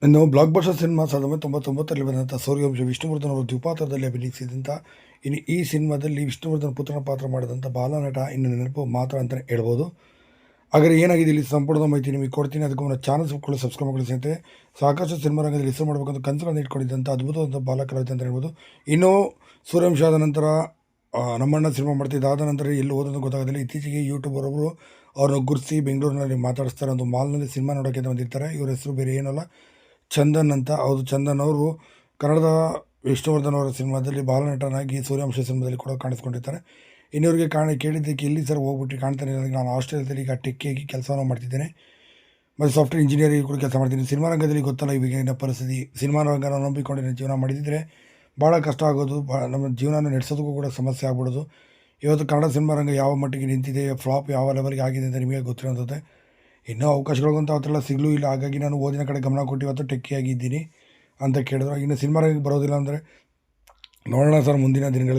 ಇನ್ನು block buster cinema 1999ರಲ್ಲಿ ಬಂದಂಥ ಸೂರ್ಯವಂಶ ವಿಷ್ಣುವರ್ಧನ್ ಅವರು ದ್ವಿಪಾತ್ರದಲ್ಲಿ ಅಭಿನಯಿಸಿದಂಥ ಇನ್ನು ಈ ಸಿನಿಮಾದಲ್ಲಿ ವಿಷ್ಣುವರ್ಧನ್ ಪುತ್ರನ ಪಾತ್ರ ಮಾಡಿದಂಥ ಬಾಲನಟ ಇನ್ನು ನೆನಪು ಮಾತ್ರ ಅಂತಲೇ ಹೇಳ್ಬೋದು. ಹಾಗಾದ್ರೆ ಏನಾಗಿದೆ ಇಲ್ಲಿ ಸಂಪೂರ್ಣ ಮಾಹಿತಿ ನಿಮಗೆ ಕೊಡ್ತೀನಿ. ಅದಕ್ಕೂ ಮುನ್ನ ಚಾನಲ್ ಸಬ್ಸ್ಕ್ರೈಬ್ ಮಾಡಿ ಸ್ನೇಹಿತರೆ. ಸಾಕಷ್ಟು ಸಿನಿಮಾ ರಂಗದಲ್ಲಿ ಹೆಸರು ಮಾಡಬೇಕಂತ ಕನಸುಗಳನ್ನು ಇಟ್ಕೊಂಡಿದ್ದಂಥ ಅದ್ಭುತವಾದಂಥ ಬಾಲಕಲಾವಿದ ಅಂತ ಹೇಳ್ಬೋದು. ಇನ್ನು ಸೂರ್ಯವಂಶ ಆದ ನಂತರ ನಮ್ಮಣ್ಣ ಸಿನಿಮಾ ಮಾಡ್ತಿದ್ದಾದ ನಂತರ ಎಲ್ಲಿ ಹೋದಂತ ಗೊತ್ತಾಗೋದಿಲ್ಲ. ಇತ್ತೀಚೆಗೆ ಯೂಟ್ಯೂಬರ್ ಒಬ್ಬರು ಅವ್ರನ್ನ ಗುರುತಿಸಿ ಬೆಂಗಳೂರಿನಲ್ಲಿ ಮಾತಾಡಿಸ್ತಾರೆ. ಒಂದು ಮಾಲ್ನಲ್ಲಿ ಸಿನಿಮಾ ನೋಡೋಕ್ಕೆ ಅಂತ ಬಂದಿರ್ತಾರೆ. ಇವರ ಹೆಸರು ಬೇರೆ ಏನಲ್ಲ, ಚಂದನ್ ಅಂತ. ಹೌದು, ಚಂದನ್ ಅವರು ಕನ್ನಡದ ವಿಷ್ಣುವರ್ಧನ್ ಅವರ ಸಿನಿಮಾದಲ್ಲಿ ಬಾಲನಟನಾಗಿ ಸೂರ್ಯವಂಶ ಸಿನಿಮಾದಲ್ಲಿ ಕೂಡ ಕಾಣಿಸ್ಕೊಂಡಿರ್ತಾರೆ. ಇನ್ನೊರಿಗೆ ಕೇಳಿದ್ದಕ್ಕೆ ಎಲ್ಲಿ ಸರ್ ಹೋಗ್ಬಿಟ್ಟು ಕಾಣ್ತಾನೆ, ನಾನು ಆಸ್ಟ್ರೇಲಿಯಾದಲ್ಲಿ ಈಗ ಟೆಕ್ಕಿಯಾಗಿ ಕೆಲಸವನ್ನು ಮಾಡ್ತಿದ್ದೇನೆ ಮತ್ತು ಸಾಫ್ಟ್ವೇರ್ ಇಂಜಿನಿಯರಿಂಗ್ ಕೂಡ ಕೆಲಸ ಮಾಡ್ತೀನಿ. ಸಿನಿಮಾ ರಂಗದಲ್ಲಿ ಗೊತ್ತಲ್ಲ ಈಗಿನ ಪರಿಸ್ಥಿತಿ. ಸಿನಿಮಾ ರಂಗನ ನಂಬಿಕೊಂಡು ಜೀವನ ಮಾಡಿದ್ದರೆ ಭಾಳ ಕಷ್ಟ ಆಗೋದು, ನಮ್ಮ ಜೀವನ ನಡೆಸೋದಕ್ಕೂ ಕೂಡ ಸಮಸ್ಯೆ ಆಗ್ಬಿಡೋದು. ಇವತ್ತು ಕನ್ನಡ ಸಿನಿಮಾ ರಂಗ ಯಾವ ಮಟ್ಟಿಗೆ ನಿಂತಿದೆ, ಫ್ಲಾಪ್ ಯಾವ ಲೆವೆಲ್ಗೆ ಆಗಿದೆ ಅಂತ ನಿಮಗೆ ಗೊತ್ತಿರೋಂಥದ್ದೇ. ಇನ್ನೂ ಅವಕಾಶಗಳಿಗಂತೂ ಆ ಥರ ಸಿಗಲೂ ಇಲ್ಲ. ಹಾಗಾಗಿ ನಾನು ಓದಿನ ಕಡೆ ಗಮನ ಕೊಟ್ಟು ಇವತ್ತು ಟೆಕ್ಕಿಯಾಗಿದ್ದೀನಿ ಅಂತ ಕೇಳಿದ್ರು. ಇನ್ನು ಸಿನಿಮಾ ರಂಗಕ್ಕೆ ಬರೋದಿಲ್ಲ ಅಂದರೆ ನೋಡೋಣ ಸರ್ ಮುಂದಿನ ದಿನಗಳಲ್ಲಿ.